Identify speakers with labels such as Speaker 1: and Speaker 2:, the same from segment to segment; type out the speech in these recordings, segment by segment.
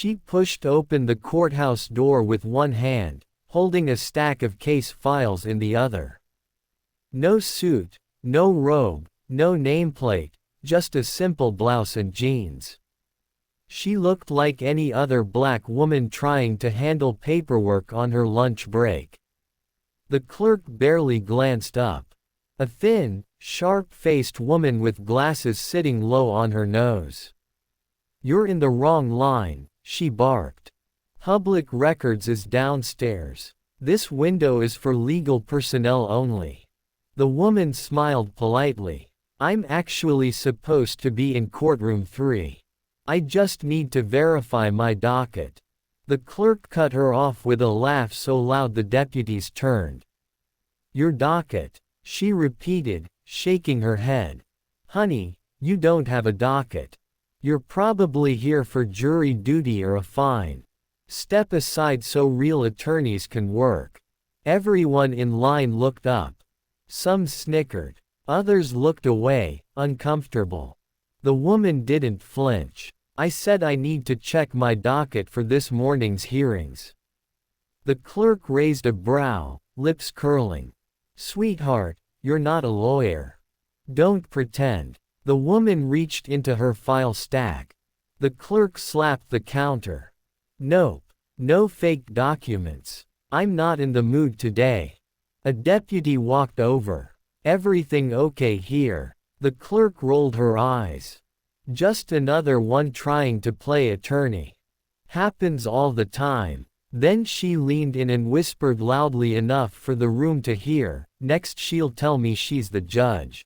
Speaker 1: She pushed open the courthouse door with one hand, holding a stack of case files in the other. No suit, no robe, no nameplate, just a simple blouse and jeans. She looked like any other black woman trying to handle paperwork on her lunch break. The clerk barely glanced up. A thin, sharp-faced woman with glasses sitting low on her nose. "You're in the wrong line," she barked. "Public records is downstairs. This window is for legal personnel only." The woman smiled politely. "I'm actually supposed to be in courtroom 3. I just need to verify my docket." The clerk cut her off with a laugh so loud the deputies turned. "Your docket," she repeated, shaking her head. "Honey, you don't have a docket. You're probably here for jury duty or a fine. Step aside so real attorneys can work." Everyone in line looked up. Some snickered. Others looked away, uncomfortable. The woman didn't flinch. "I said I need to check my docket for this morning's hearings." The clerk raised a brow, lips curling. "Sweetheart, you're not a lawyer. Don't pretend." The woman reached into her file stack. The clerk slapped the counter. "Nope. No fake documents. I'm not in the mood today." A deputy walked over. "Everything okay here?" The clerk rolled her eyes. "Just another one trying to play attorney. Happens all the time." Then she leaned in and whispered loudly enough for the room to hear, "Next she'll tell me she's the judge."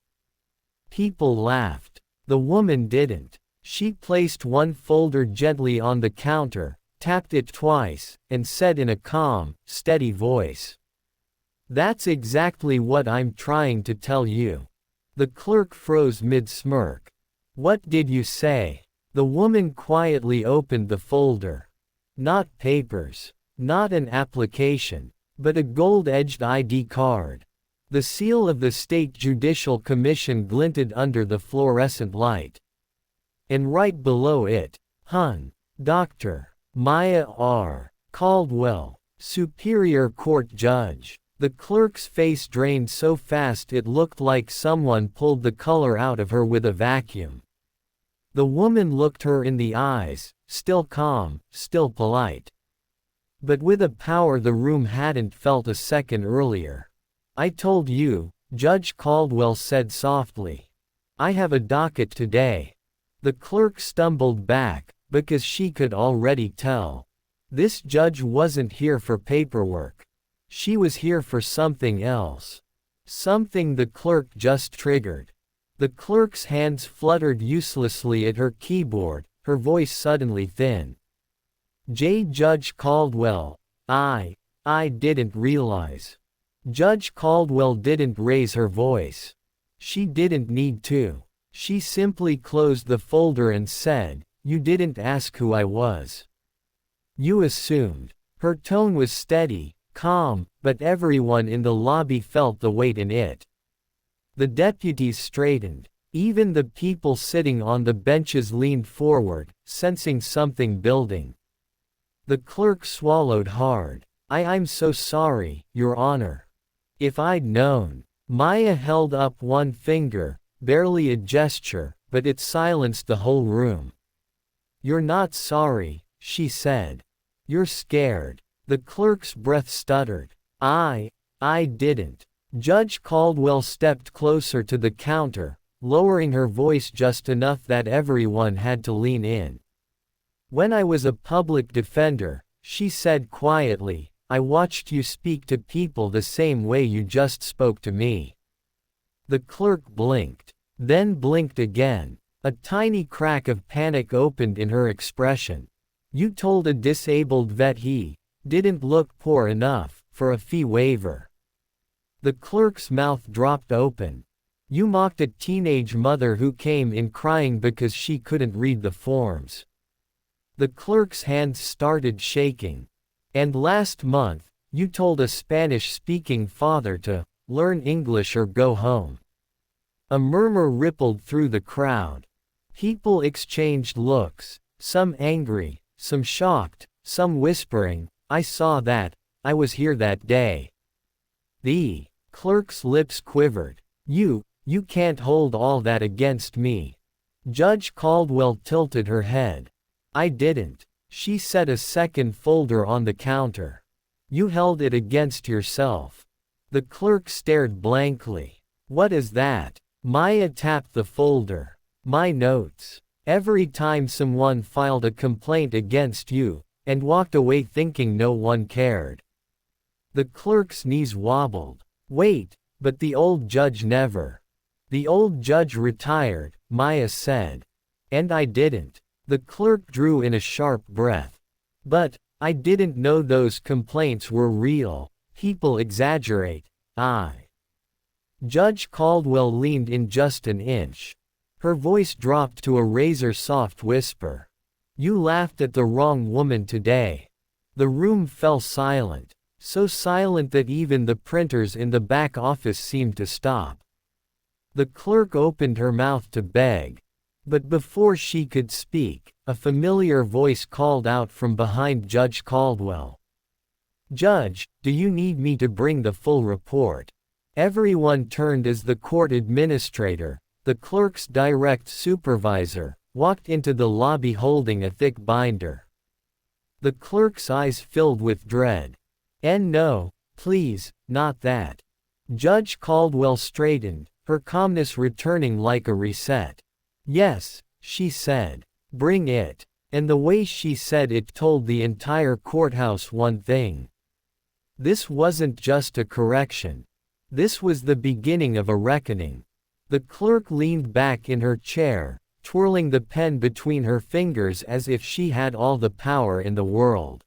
Speaker 1: People laughed. The woman didn't. She placed one folder gently on the counter, tapped it twice, and said in a calm, steady voice, "That's exactly what I'm trying to tell you." The clerk froze mid-smirk. "What did you say?" The woman quietly opened the folder. Not papers. Not an application. But a gold-edged ID card. The seal of the State Judicial Commission glinted under the fluorescent light. And right below it, Hun. Dr. Maya R. Caldwell, Superior Court Judge. The clerk's face drained so fast it looked like someone pulled the color out of her with a vacuum. The woman looked her in the eyes, still calm, still polite. But with a power the room hadn't felt a second earlier. "I told you," Judge Caldwell said softly. "I have a docket today." The clerk stumbled back, because she could already tell. This judge wasn't here for paperwork. She was here for something else. Something the clerk just triggered. The clerk's hands fluttered uselessly at her keyboard, her voice suddenly thin. Judge Caldwell, I didn't realize." Judge Caldwell didn't raise her voice. She didn't need to. She simply closed the folder and said, "You didn't ask who I was. You assumed." Her tone was steady, calm, but everyone in the lobby felt the weight in it. The deputies straightened. Even the people sitting on the benches leaned forward, sensing something building. The clerk swallowed hard. I'm so sorry, Your Honor. If I'd known." Maya held up one finger, barely a gesture, but it silenced the whole room. "You're not sorry," she said. "You're scared." The clerk's breath stuttered. I didn't." Judge Caldwell stepped closer to the counter, lowering her voice just enough that everyone had to lean in. "When I was a public defender," she said quietly, "I watched you speak to people the same way you just spoke to me." The clerk blinked, then blinked again. A tiny crack of panic opened in her expression. "You told a disabled vet he didn't look poor enough for a fee waiver." The clerk's mouth dropped open. "You mocked a teenage mother who came in crying because she couldn't read the forms." The clerk's hands started shaking. "And last month, you told a Spanish-speaking father to learn English or go home." A murmur rippled through the crowd. People exchanged looks, some angry, some shocked, some whispering, "I saw that, I was here that day." The clerk's lips quivered. You can't hold all that against me." Judge Caldwell tilted her head. "I didn't." She set a second folder on the counter. "You held it against yourself." The clerk stared blankly. "What is that?" Maya tapped the folder. "My notes. Every time someone filed a complaint against you, and walked away thinking no one cared." The clerk's knees wobbled. "Wait, but the old judge never." "The old judge retired," Maya said. "And I didn't." The clerk drew in a sharp breath. "But, I didn't know those complaints were real. People exaggerate." Judge Caldwell leaned in just an inch. Her voice dropped to a razor-soft whisper. "You laughed at the wrong woman today." The room fell silent. So silent that even the printers in the back office seemed to stop. The clerk opened her mouth to beg. But before she could speak, a familiar voice called out from behind Judge Caldwell. "Judge, do you need me to bring the full report?" Everyone turned as the court administrator, the clerk's direct supervisor, walked into the lobby holding a thick binder. The clerk's eyes filled with dread. "And no, please, not that." Judge Caldwell straightened, her calmness returning like a reset. "Yes," she said. "Bring it." And the way she said it told the entire courthouse one thing. This wasn't just a correction. This was the beginning of a reckoning. The clerk leaned back in her chair, twirling the pen between her fingers as if she had all the power in the world.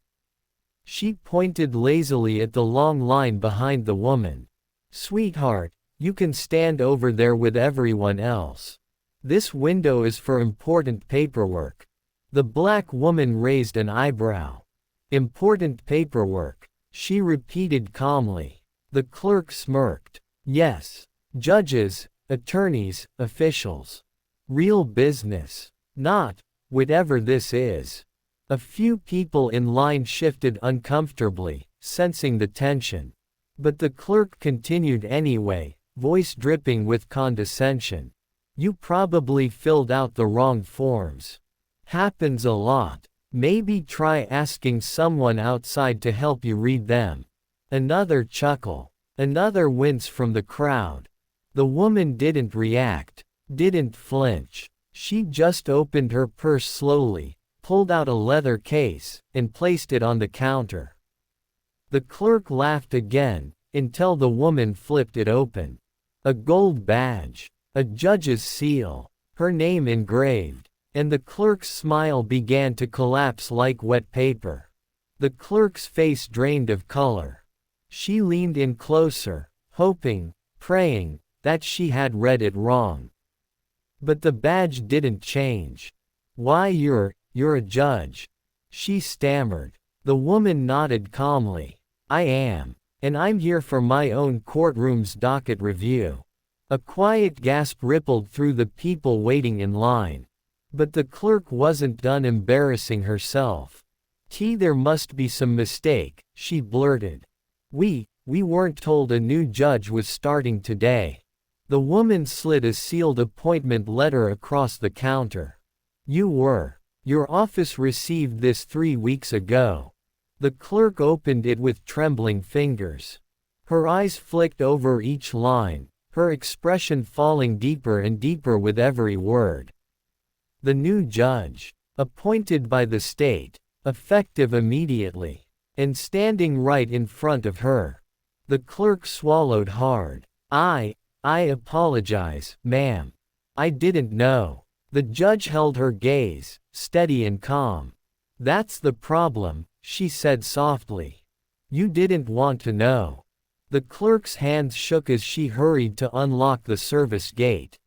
Speaker 1: She pointed lazily at the long line behind the woman. "Sweetheart, you can stand over there with everyone else. This window is for important paperwork." The black woman raised an eyebrow. "Important paperwork," she repeated calmly. The clerk smirked. "Yes. Judges, attorneys, officials. Real business. Not, whatever this is." A few people in line shifted uncomfortably, sensing the tension. But the clerk continued anyway, voice dripping with condescension. "You probably filled out the wrong forms. Happens a lot. Maybe try asking someone outside to help you read them." Another chuckle. Another wince from the crowd. The woman didn't react, didn't flinch. She just opened her purse slowly, pulled out a leather case, and placed it on the counter. The clerk laughed again, until the woman flipped it open. A gold badge. A judge's seal. Her name engraved. And the clerk's smile began to collapse like wet paper. The clerk's face drained of color. She leaned in closer, hoping, praying, that she had read it wrong. But the badge didn't change. "Why you're a judge," she stammered. The woman nodded calmly. "I am. And I'm here for my own courtroom's docket review." A quiet gasp rippled through the people waiting in line. But the clerk wasn't done embarrassing herself. There must be some mistake," she blurted. We weren't told a new judge was starting today." The woman slid a sealed appointment letter across the counter. "You were. Your office received this 3 weeks ago." The clerk opened it with trembling fingers. Her eyes flicked over each line, her expression falling deeper and deeper with every word. The new judge, appointed by the state, effective immediately, and standing right in front of her. The clerk swallowed hard. I apologize, ma'am. I didn't know." The judge held her gaze, steady and calm. "That's the problem," she said softly. "You didn't want to know." The clerk's hands shook as she hurried to unlock the service gate.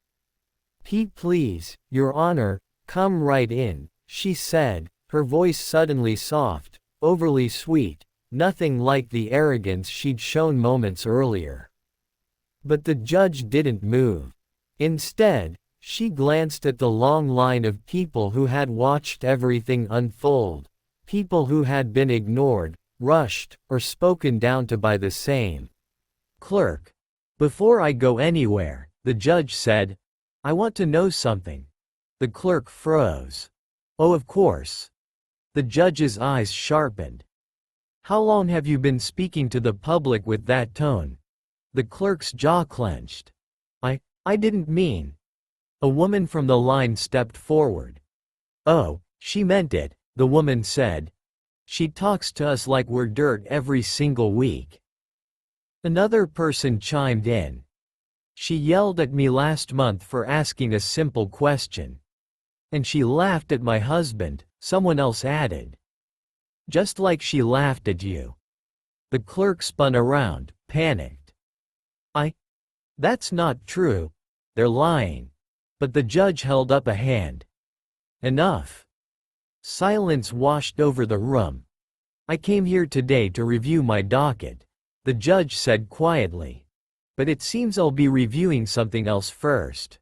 Speaker 1: Please, Your Honor, come right in," she said, her voice suddenly soft, overly sweet, nothing like the arrogance she'd shown moments earlier. But the judge didn't move. Instead, she glanced at the long line of people who had watched everything unfold, People who had been ignored, rushed, or spoken down to by the same clerk. Before I go anywhere, the judge said, I want to know something. The clerk froze. Oh, of course. The judge's eyes sharpened. How long have you been speaking to the public with that tone? The clerk's jaw clenched. I didn't mean. A woman from the line stepped forward. Oh, she meant it, the woman said. She talks to us like we're dirt every single week. Another person chimed in. She yelled at me last month for asking a simple question. And she laughed at my husband, someone else added. Just like she laughed at you. The clerk spun around, panicked. That's not true. They're lying. But the judge held up a hand. Enough. Silence washed over the room. I came here today to review my docket, the judge said quietly. But it seems I'll be reviewing something else first.